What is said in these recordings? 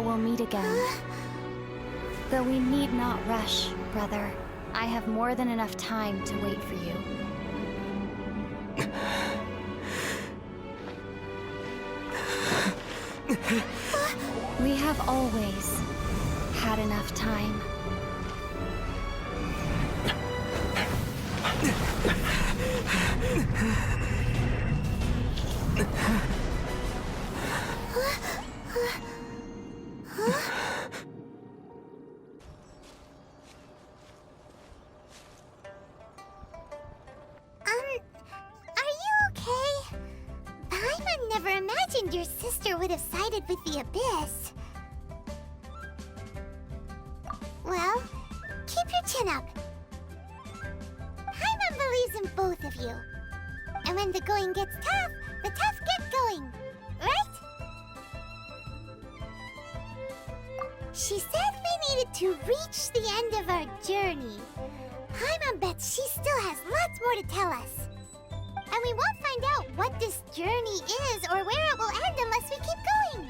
we'll meet again. Though we need not rush, brother. I have more than enough time to wait for you. We have always had enough time. Are you okay? Paimon never imagined your sister would have sided with the Abyss. Well, keep your chin up. Paimon believes in both of you. And when the going gets tough, the tough get going, right? She said we needed to reach the end of our journey. Paimon bets she still has lots more to tell us. And we won't find out what this journey is or where it will end unless we keep going.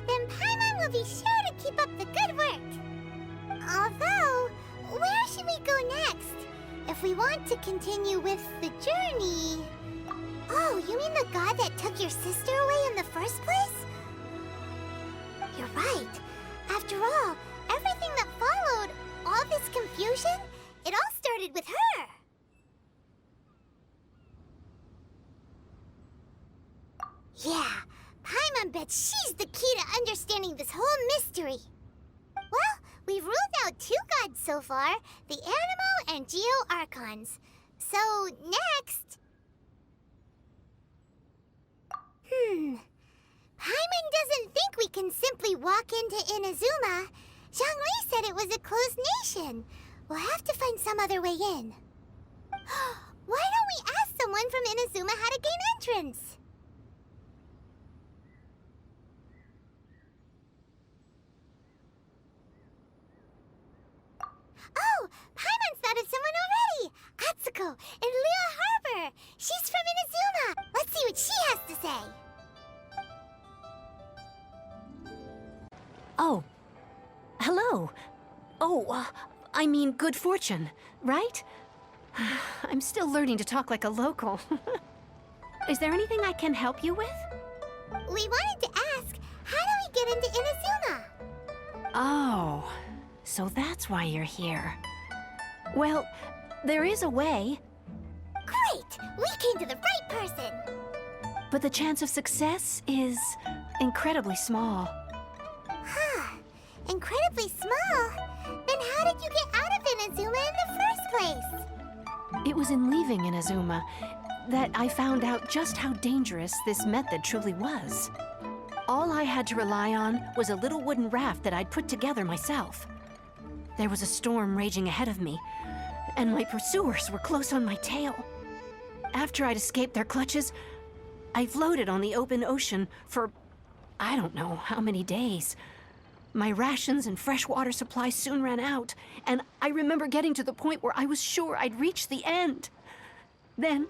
Then Paimon will be sure to keep up the good work. Although, where should we go next? If we want to continue with the journey... Oh, you mean the god that took your sister away in the first place? You're right. After all, everything that followed, all this confusion, it all started with her. Yeah, Paimon bets she's the key to understanding this whole mystery. Well, we've ruled out 2 gods so far, the Animo and Geo Archons. So, next... Paimon doesn't think we can simply walk into Inazuma. Zhongli said it was a closed nation. We'll have to find some other way in. Why don't we ask someone from Inazuma how to gain entrance? Oh, Paimon's thought of someone already! Atsuko, in Liyue Harbor! She's from Inazuma! Let's see what she has to say! Oh. Hello. Oh, I mean good fortune, right? I'm still learning to talk like a local. Is there anything I can help you with? We wanted to ask, how do we get into Inazuma? Oh, so that's why you're here. Well, there is a way. Great! We came to the right person! But the chance of success is incredibly small. Huh. Incredibly small? Then how did you get out of Inazuma in the first place? It was in leaving Inazuma that I found out just how dangerous this method truly was. All I had to rely on was a little wooden raft that I'd put together myself. There was a storm raging ahead of me, and my pursuers were close on my tail. After I'd escaped their clutches, I floated on the open ocean for I don't know how many days. My rations and fresh water supply soon ran out, and I remember getting to the point where I was sure I'd reached the end. Then,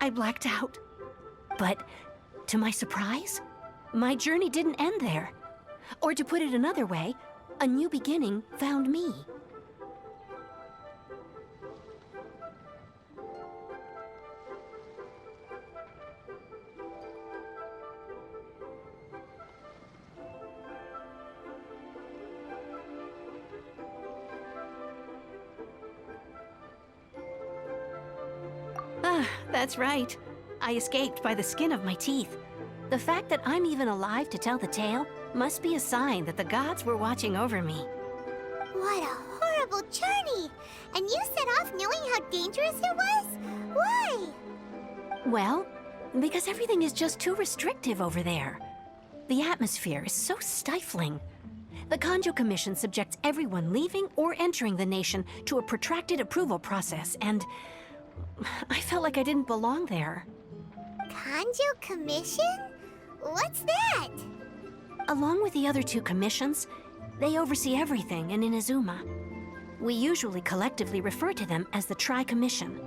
I blacked out. But, to my surprise, my journey didn't end there. Or to put it another way, a new beginning found me. That's right. I escaped by the skin of my teeth. The fact that I'm even alive to tell the tale must be a sign that the gods were watching over me. What a horrible journey! And you set off knowing how dangerous it was? Why? Well, because everything is just too restrictive over there. The atmosphere is so stifling. The Kanjo Commission subjects everyone leaving or entering the nation to a protracted approval process, and I felt like I didn't belong there. Kanjo Commission? What's that? Along with the other 2 commissions, they oversee everything in Inazuma. We usually collectively refer to them as the Tri-Commission.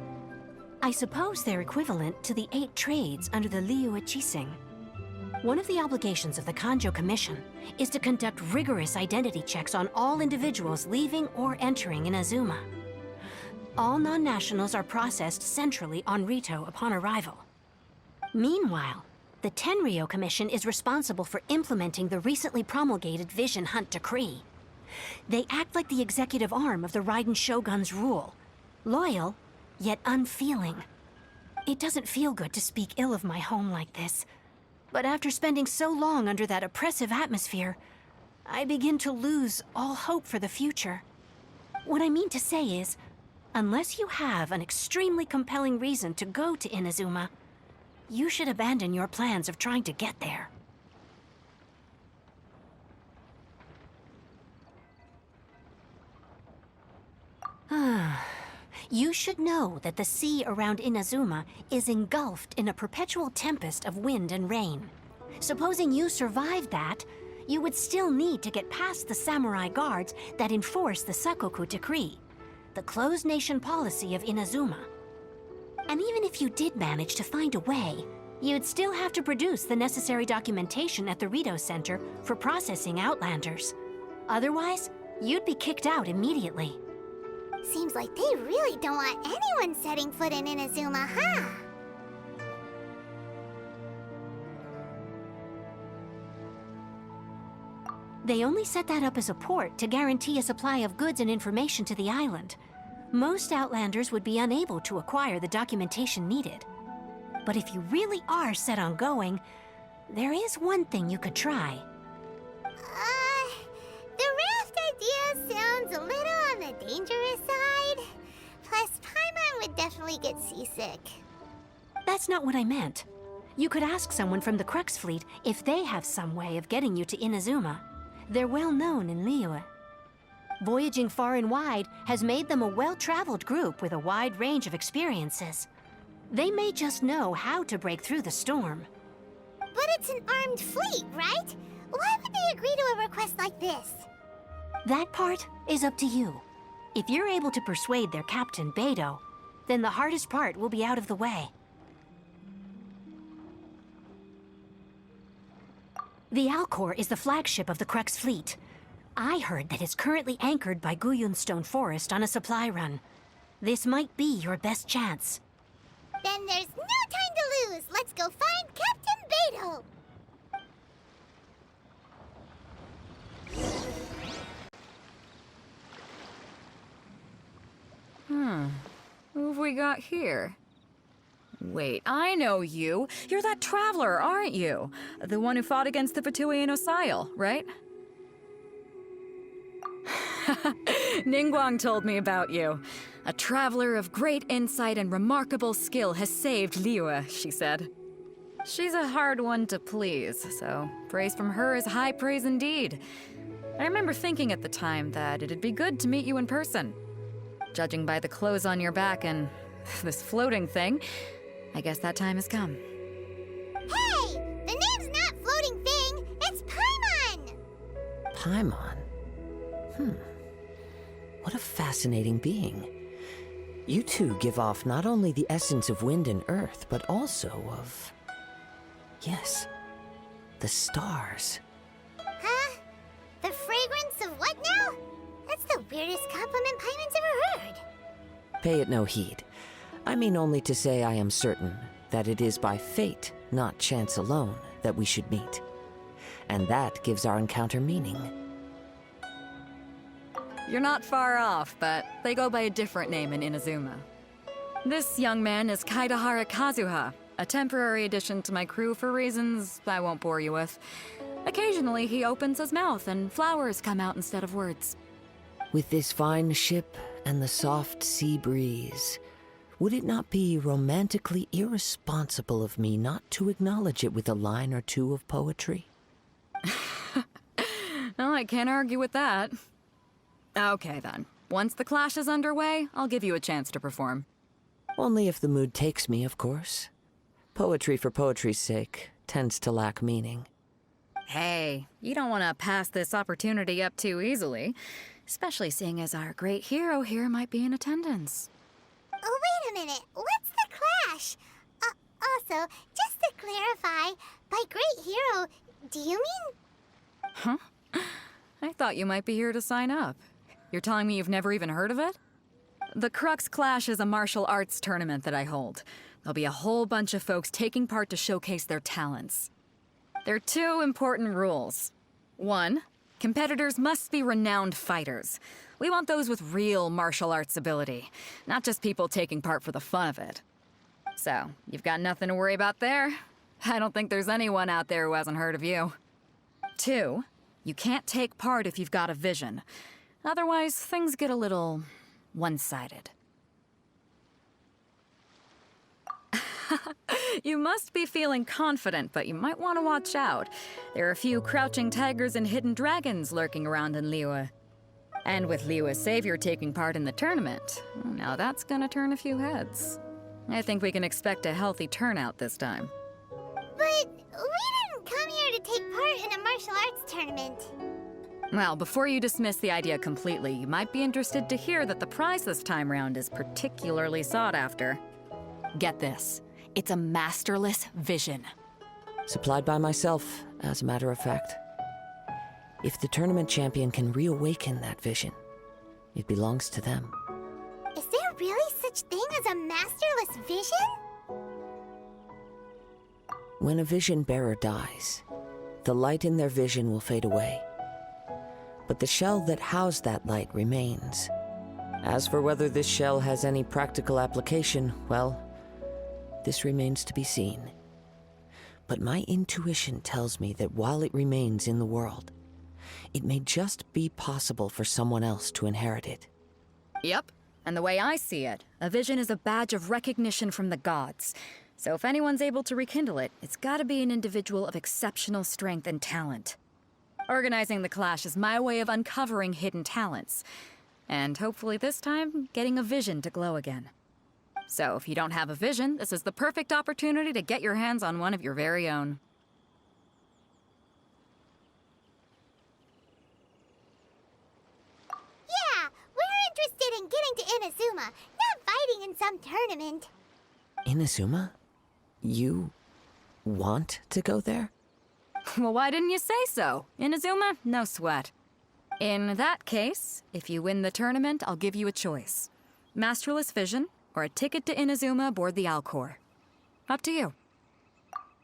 I suppose they're equivalent to the 8 trades under the Liyue Qixing. One of the obligations of the Kanjo Commission is to conduct rigorous identity checks on all individuals leaving or entering Inazuma. All non-nationals are processed centrally on Rito upon arrival. Meanwhile, the Tenryo Commission is responsible for implementing the recently promulgated Vision Hunt Decree. They act like the executive arm of the Raiden Shogun's rule, loyal, yet unfeeling. It doesn't feel good to speak ill of my home like this, but after spending so long under that oppressive atmosphere, I begin to lose all hope for the future. What I mean to say is, unless you have an extremely compelling reason to go to Inazuma, you should abandon your plans of trying to get there. You should know that the sea around Inazuma is engulfed in a perpetual tempest of wind and rain. Supposing you survived that, you would still need to get past the samurai guards that enforce the Sakoku Decree, the closed nation policy of Inazuma. And even if you did manage to find a way, you'd still have to produce the necessary documentation at the Rito Center for processing Outlanders. Otherwise, you'd be kicked out immediately. Seems like they really don't want anyone setting foot in Inazuma, huh? They only set that up as a port to guarantee a supply of goods and information to the island. Most Outlanders would be unable to acquire the documentation needed. But if you really are set on going, there is one thing you could try. The raft idea sounds a little on the dangerous side. Plus, Paimon would definitely get seasick. That's not what I meant. You could ask someone from the Crux Fleet if they have some way of getting you to Inazuma. They're well known in Liyue. Voyaging far and wide has made them a well-traveled group with a wide range of experiences. They may just know how to break through the storm. But it's an armed fleet, right? Why would they agree to a request like this? That part is up to you. If you're able to persuade their captain, Beidou, then the hardest part will be out of the way. The Alcor is the flagship of the Crux Fleet. I heard that it's currently anchored by Guyunstone Forest on a supply run. This might be your best chance. Then there's no time to lose. Let's go find Captain Beidou. Who have we got here? Wait, I know you. You're that traveler, aren't you? The one who fought against the Fatui no Sile, right? Ningguang told me about you. A traveler of great insight and remarkable skill has saved Liyue, she said. She's a hard one to please, so praise from her is high praise indeed. I remember thinking at the time that it'd be good to meet you in person. Judging by the clothes on your back and this floating thing, I guess that time has come. Hey! The name's not Floating Thing, it's Paimon! Paimon? What a fascinating being. You two give off not only the essence of wind and earth, but also of... yes, the stars. Huh? The fragrance of what now? That's the weirdest compliment Paimon's ever heard. Pay it no heed. I mean only to say I am certain that it is by fate, not chance alone, that we should meet. And that gives our encounter meaning. You're not far off, but they go by a different name in Inazuma. This young man is Kaidahara Kazuha, a temporary addition to my crew for reasons I won't bore you with. Occasionally, he opens his mouth and flowers come out instead of words. With this fine ship and the soft sea breeze, would it not be romantically irresponsible of me not to acknowledge it with a line or two of poetry? No, I can't argue with that. Okay then. Once the clash is underway, I'll give you a chance to perform. Only if the mood takes me, of course. Poetry for poetry's sake tends to lack meaning. Hey, you don't want to pass this opportunity up too easily, especially seeing as our great hero here might be in attendance. Oh, wait a minute. What's the Also, just to clarify, by great hero, do you mean... I thought you might be here to sign up. You're telling me you've never even heard of it? The Crux Clash is a martial arts tournament that I hold. There'll be a whole bunch of folks taking part to showcase their talents. There are 2 important rules. 1, competitors must be renowned fighters. We want those with real martial arts ability, not just people taking part for the fun of it. So, you've got nothing to worry about there. I don't think there's anyone out there who hasn't heard of you. 2, you can't take part if you've got a vision. Otherwise, things get a little one-sided. You must be feeling confident, but you might want to watch out. There are a few crouching tigers and hidden dragons lurking around in Liyue. And with Liyue's savior taking part in the tournament, now that's gonna turn a few heads. I think we can expect a healthy turnout this time. But we didn't come here to take part in a martial arts tournament. Well, before you dismiss the idea completely, you might be interested to hear that the prize this time round is particularly sought after. Get this. It's a masterless vision. Supplied by myself, as a matter of fact. If the tournament champion can reawaken that vision, it belongs to them. Is there really such thing as a masterless vision? When a vision bearer dies, the light in their vision will fade away. But the shell that housed that light remains. As for whether this shell has any practical application, well, this remains to be seen. But my intuition tells me that while it remains in the world, it may just be possible for someone else to inherit it. Yep. And the way I see it, a vision is a badge of recognition from the gods. So if anyone's able to rekindle it, it's gotta be an individual of exceptional strength and talent. Organizing the clash is my way of uncovering hidden talents. And hopefully this time, getting a vision to glow again. So if you don't have a vision, this is the perfect opportunity to get your hands on one of your very own. Yeah, we're interested in getting to Inazuma, not fighting in some tournament. Inazuma? You want to go there? Well, why didn't you say so? Inazuma? No sweat. In that case, if you win the tournament, I'll give you a choice. Masterless Vision, or a ticket to Inazuma aboard the Alcor. Up to you.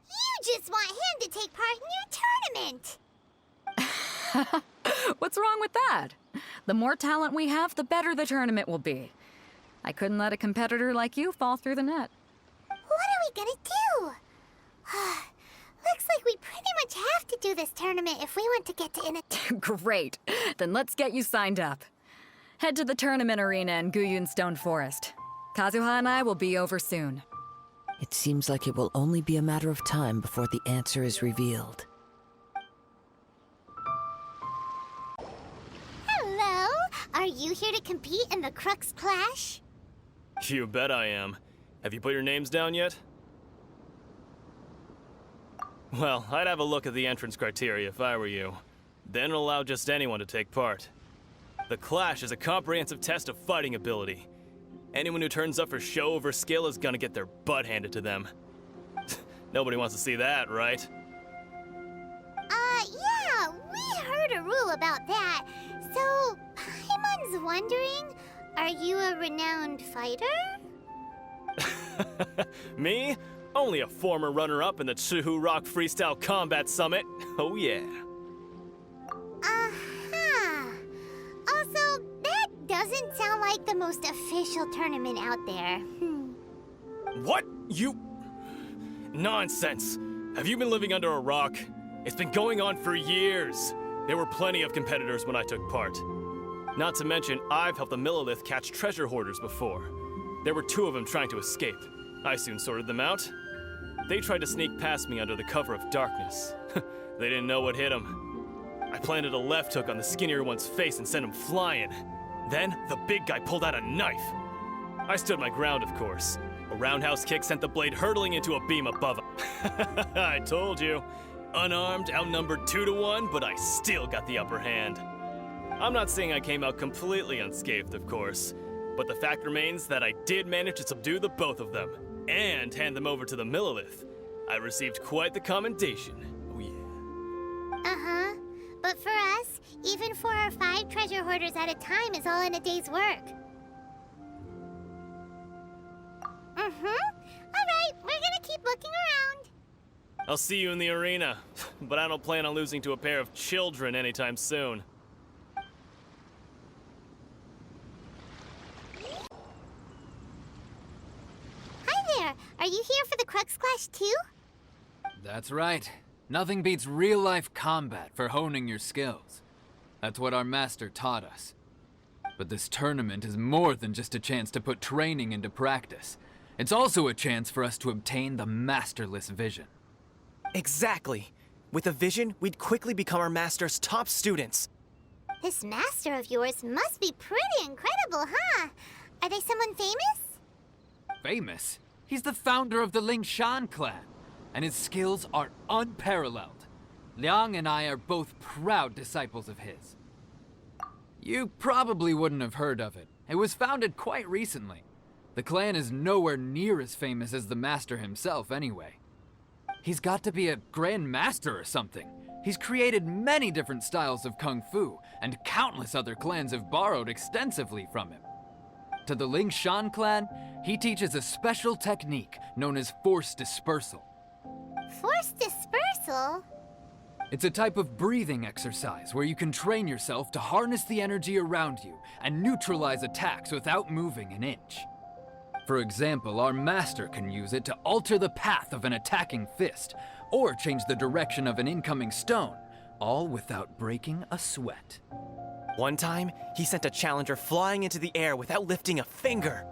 You just want him to take part in your tournament. What's wrong with that? The more talent we have, the better the tournament will be. I couldn't let a competitor like you fall through the net. What are we gonna do? Looks like we pretty much have to do this tournament if we want to get to Inazuma. Great. Then let's get you signed up. Head to the tournament arena in Guyun Stone Forest. Kazuha and I will be over soon. It seems like it will only be a matter of time before the answer is revealed. Hello? Are you here to compete in the Crux Clash? You bet I am. Have you put your names down yet? Well, I'd have a look at the entrance criteria if I were you. Then allow just anyone to take part. The Clash is a comprehensive test of fighting ability. Anyone who turns up for show over skill is gonna get their butt handed to them. Nobody wants to see that, right? Yeah, we heard a rule about that. So, Paimon's wondering, are you a renowned fighter? Me? Only a former runner-up in the Chuhu Rock Freestyle Combat Summit. Oh yeah. Also, that doesn't sound like the most official tournament out there. What? You... Nonsense. Have you been living under a rock? It's been going on for years. There were plenty of competitors when I took part. Not to mention, I've helped the Millilith catch treasure hoarders before. There were 2 of them trying to escape. I soon sorted them out. They tried to sneak past me under the cover of darkness. They didn't know what hit them. I planted a left hook on the skinnier one's face and sent him flying. Then, the big guy pulled out a knife. I stood my ground, of course. A roundhouse kick sent the blade hurtling into a beam above him. I told you. Unarmed, outnumbered 2 to 1, but I still got the upper hand. I'm not saying I came out completely unscathed, of course, but the fact remains that I did manage to subdue the both of them. and hand them over to the Millilith. I received quite the commendation. Oh yeah. Uh-huh. But for us, even 4 or 5 treasure hoarders at a time is all in a day's work. Alright, we're gonna keep looking around. I'll see you in the arena, but I don't plan on losing to a pair of children anytime soon. Hi there, are you here for the Crux Clash too? That's right. Nothing beats real-life combat for honing your skills. That's what our master taught us. But this tournament is more than just a chance to put training into practice. It's also a chance for us to obtain the masterless vision. Exactly. With a vision, we'd quickly become our master's top students. This master of yours must be pretty incredible, huh? Are they someone famous? Famous? He's the founder of the Lingshan clan, and his skills are unparalleled. Liang and I are both proud disciples of his. You probably wouldn't have heard of it. It was founded quite recently. The clan is nowhere near as famous as the master himself anyway. He's got to be a grand master or something. He's created many different styles of kung fu, and countless other clans have borrowed extensively from him. To the Lingshan clan, he teaches a special technique known as force dispersal. Force dispersal? It's a type of breathing exercise where you can train yourself to harness the energy around you and neutralize attacks without moving an inch. For example, our master can use it to alter the path of an attacking fist, or change the direction of an incoming stone, all without breaking a sweat. One time, he sent a challenger flying into the air without lifting a finger.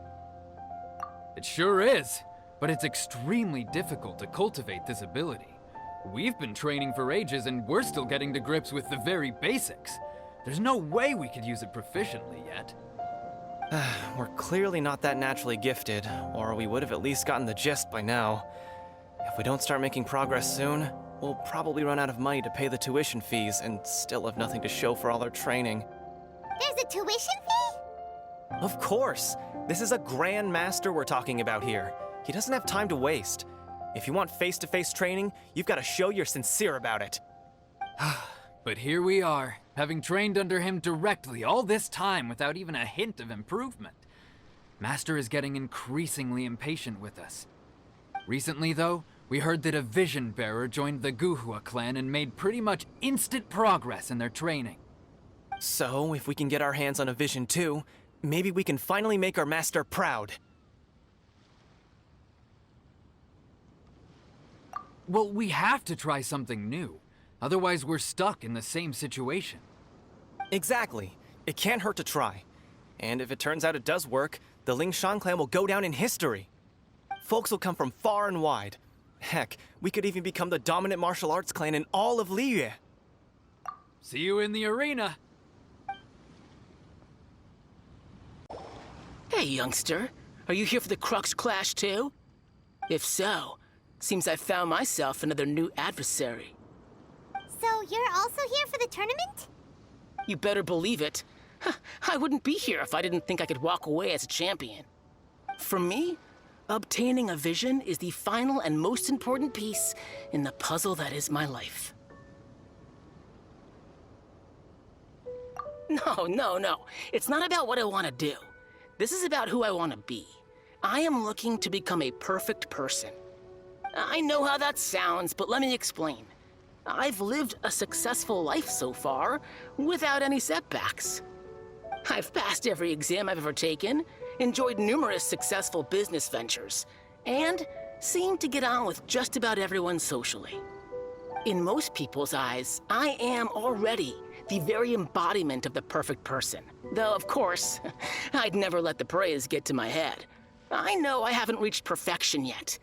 It sure is, but it's extremely difficult to cultivate this ability. We've been training for ages and we're still getting to grips with the very basics. There's no way we could use it proficiently yet. We're clearly not that naturally gifted, or we would have at least gotten the gist by now. If we don't start making progress soon, we'll probably run out of money to pay the tuition fees and still have nothing to show for all our training. There's a tuition fee? Of course! This is a Grand Master we're talking about here. He doesn't have time to waste. If you want face-to-face training, you've got to show you're sincere about it. But here we are, having trained under him directly all this time without even a hint of improvement. Master is getting increasingly impatient with us. Recently, though, we heard that a vision bearer joined the Guhua clan and made pretty much instant progress in their training. So, if we can get our hands on a vision too, maybe we can finally make our master proud. Well, we have to try something new. Otherwise, we're stuck in the same situation. Exactly. It can't hurt to try. And if it turns out it does work, the Lingshan clan will go down in history. Folks will come from far and wide. Heck, we could even become the dominant martial arts clan in all of Liyue. See you in the arena. Hey, youngster. Are you here for the Crux Clash too? If so, seems I found myself another new adversary. So you're also here for the tournament? You better believe it. I wouldn't be here if I didn't think I could walk away as a champion. For me, obtaining a vision is the final and most important piece in the puzzle that is my life. No. It's not about what I want to do. This is about who I want to be. I am looking to become a perfect person. I know how that sounds, but let me explain. I've lived a successful life so far, without any setbacks. I've passed every exam I've ever taken, enjoyed numerous successful business ventures, and seemed to get on with just about everyone socially. In most people's eyes, I am already the very embodiment of the perfect person. Though, of course, I'd never let the praise get to my head. I know I haven't reached perfection yet,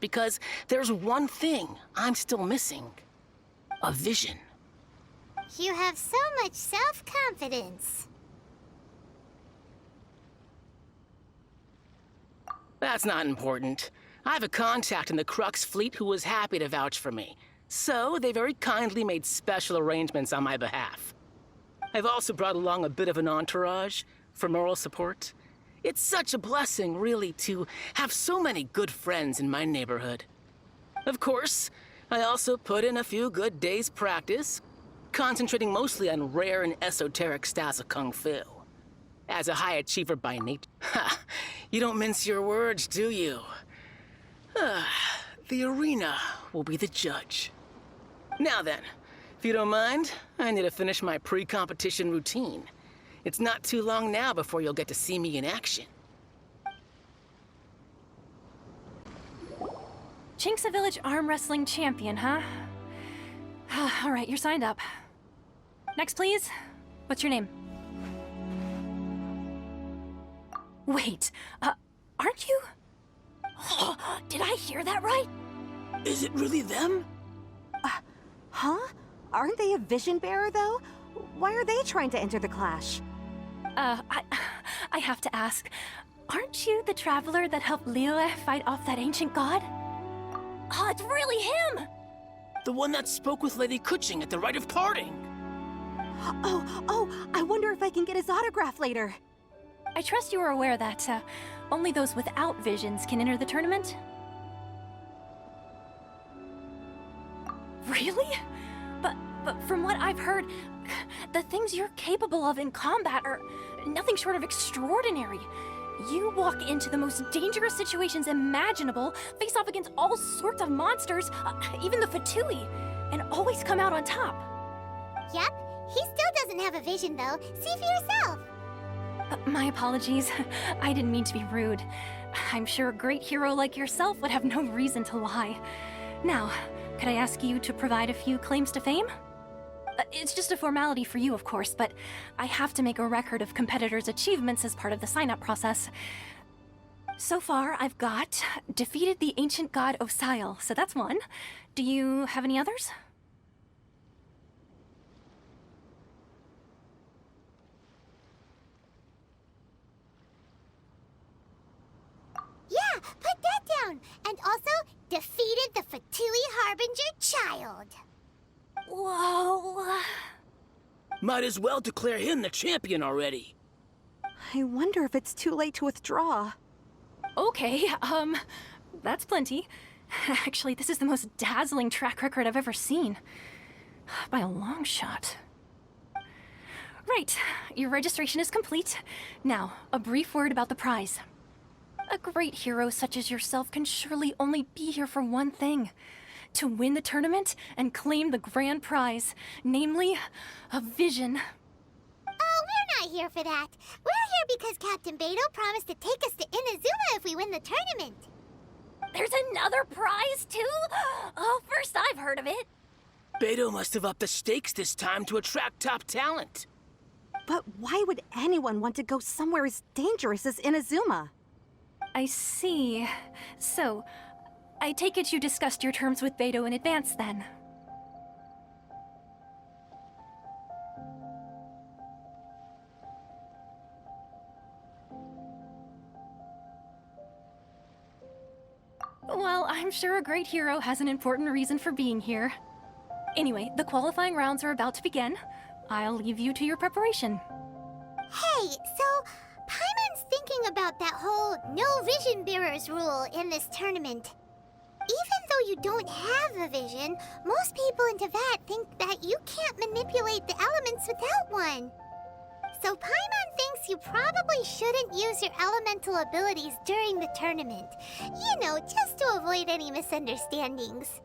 because there's one thing I'm still missing. A vision. You have so much self-confidence. That's not important. I have a contact in the Crux fleet who was happy to vouch for me. So they very kindly made special arrangements on my behalf. I've also brought along a bit of an entourage for moral support. It's such a blessing, really, to have so many good friends in my neighborhood. Of course, I also put in a few good days' practice, concentrating mostly on rare and esoteric styles of Kung Fu. As a high achiever by nature, you don't mince your words, do you? The arena will be the judge. Now then, if you don't mind, I need to finish my pre-competition routine. It's not too long now before you'll get to see me in action. Chinksa Village arm wrestling champion, huh? All right, you're signed up. Next, please. What's your name? Wait, aren't you? Did I hear that right? Is it really them? Huh? Aren't they a vision bearer, though? Why are they trying to enter the clash? I have to ask, aren't you the traveler that helped Liyue fight off that ancient god? Oh, it's really him! The one that spoke with Lady Kuching at the rite of parting. Oh, I wonder if I can get his autograph later. I trust you are aware that, only those without visions can enter the tournament? Really? But from what I've heard, the things you're capable of in combat are nothing short of extraordinary. You walk into the most dangerous situations imaginable, face off against all sorts of monsters, even the Fatui, and always come out on top. Yep, he still doesn't have a vision though. See for yourself. My apologies. I didn't mean to be rude. I'm sure a great hero like yourself would have no reason to lie. Now, could I ask you to provide a few claims to fame? It's just a formality for you, of course, but I have to make a record of competitors' achievements as part of the sign-up process. So far, I've got defeated the ancient god Osile, so that's one. Do you have any others? Yeah, put that down. And also, defeated the Fatui Harbinger child. Whoa. Might as well declare him the champion already. I wonder if it's too late to withdraw. Okay, that's plenty. Actually, this is the most dazzling track record I've ever seen. By a long shot. Right, your registration is complete. Now, a brief word about the prize. A great hero such as yourself can surely only be here for one thing. To win the tournament and claim the grand prize, namely, a vision. Oh, we're not here for that. We're here because Captain Beidou promised to take us to Inazuma if we win the tournament. There's another prize, too? Oh, first I've heard of it. Beidou must have upped the stakes this time to attract top talent. But why would anyone want to go somewhere as dangerous as Inazuma? I see. So, I take it you discussed your terms with Beidou in advance, then? Well, I'm sure a great hero has an important reason for being here. Anyway, the qualifying rounds are about to begin. I'll leave you to your preparation. Hey, so Paimon's thinking about that whole no vision bearers rule in this tournament. Even though you don't have a vision, most people in Teyvat think that you can't manipulate the elements without one. So Paimon thinks you probably shouldn't use your elemental abilities during the tournament. You know, just to avoid any misunderstandings.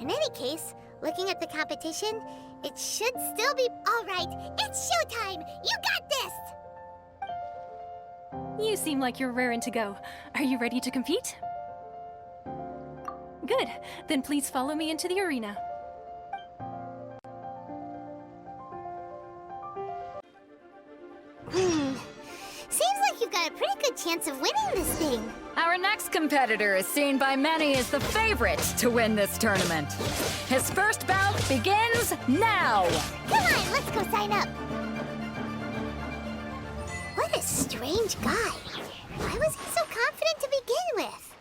In any case, looking at the competition, it should still be all right. It's showtime! You got this! You seem like you're raring to go. Are you ready to compete? Good. Then please follow me into the arena. Seems like you've got a pretty good chance of winning this thing. Our next competitor is seen by many as the favorite to win this tournament. His first bout begins now! Come on, let's go sign up. What a strange guy. Why was he so confident to begin with?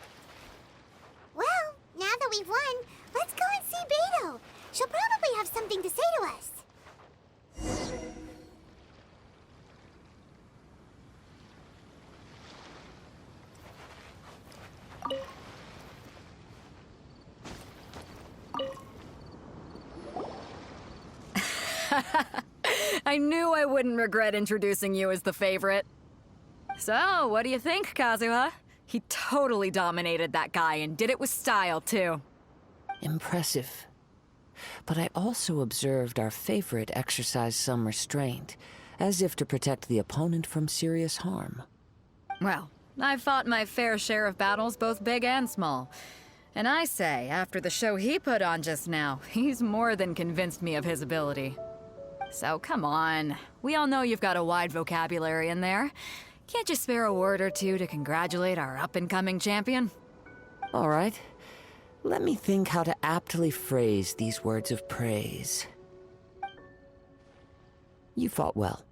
Well, now that we've won, let's go and see Beidou. She'll probably have something to say to us. I knew I wouldn't regret introducing you as the favorite. So, what do you think, Kazuha? He totally dominated that guy and did it with style, too. Impressive. But I also observed our favorite exercise some restraint, as if to protect the opponent from serious harm. Well, I've fought my fair share of battles, both big and small. And I say, after the show he put on just now, he's more than convinced me of his ability. So come on, we all know you've got a wide vocabulary in there. Can't you spare a word or two to congratulate our up-and-coming champion? All right. Let me think how to aptly phrase these words of praise. You fought well.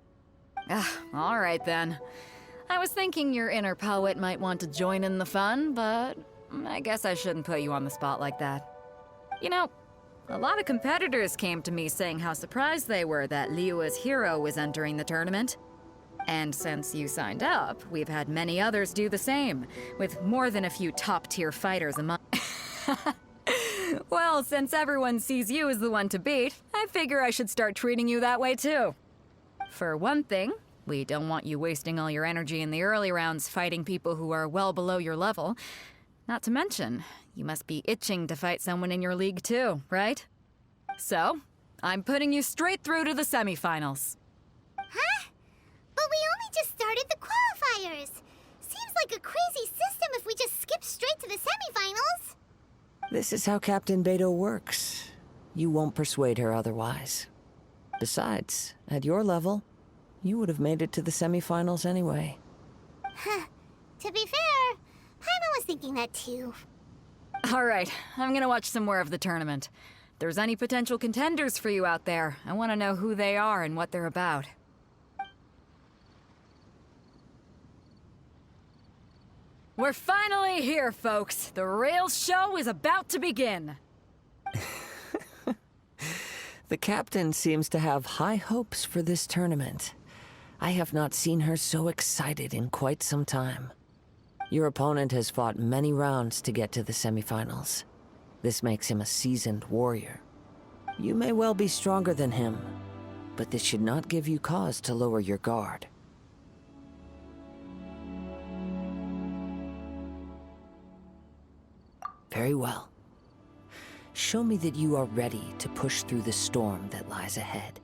All right then. I was thinking your inner poet might want to join in the fun, but I guess I shouldn't put you on the spot like that. You know, a lot of competitors came to me saying how surprised they were that Liyue's hero was entering the tournament. And since you signed up, we've had many others do the same, with more than a few top-tier fighters among... Well, since everyone sees you as the one to beat, I figure I should start treating you that way too. For one thing, we don't want you wasting all your energy in the early rounds fighting people who are well below your level. Not to mention, you must be itching to fight someone in your league too, right? So, I'm putting you straight through to the semifinals. Huh? But we only just started the qualifiers. Seems like a crazy system if we just skip straight to the semifinals. This is how Captain Beto works. You won't persuade her otherwise. Besides, at your level, you would have made it to the semifinals anyway. Huh. To be fair, Paimon was thinking that too. All right, I'm gonna watch some more of the tournament. If there's any potential contenders for you out there, I want to know who they are and what they're about. We're finally here, folks. The real show is about to begin. The captain seems to have high hopes for this tournament. I have not seen her so excited in quite some time. Your opponent has fought many rounds to get to the semifinals. This makes him a seasoned warrior. You may well be stronger than him, but this should not give you cause to lower your guard. Very well. Show me that you are ready to push through the storm that lies ahead.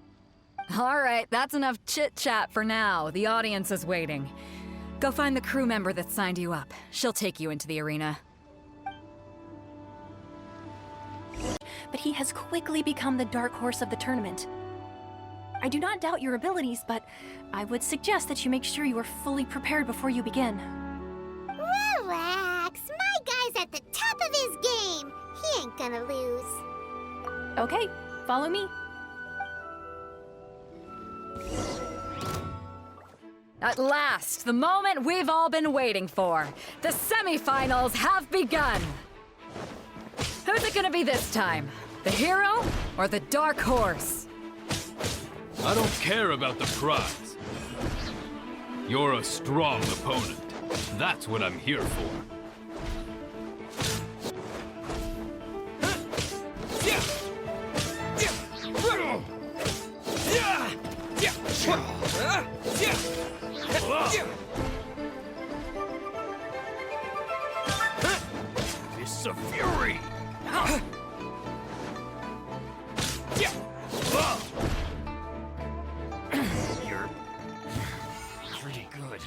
All right, that's enough chit-chat for now. The audience is waiting. Go find the crew member that signed you up. She'll take you into the arena. But he has quickly become the dark horse of the tournament. I do not doubt your abilities, but I would suggest that you make sure you are fully prepared before you begin. Relax. My guy's at the top of his game. He ain't gonna lose. Okay, follow me. At last, the moment we've all been waiting for. The semifinals have begun. Who's it gonna be this time? The hero or the dark horse? I don't care about the prize. You're a strong opponent. That's what I'm here for. Fists of fury! You're pretty good.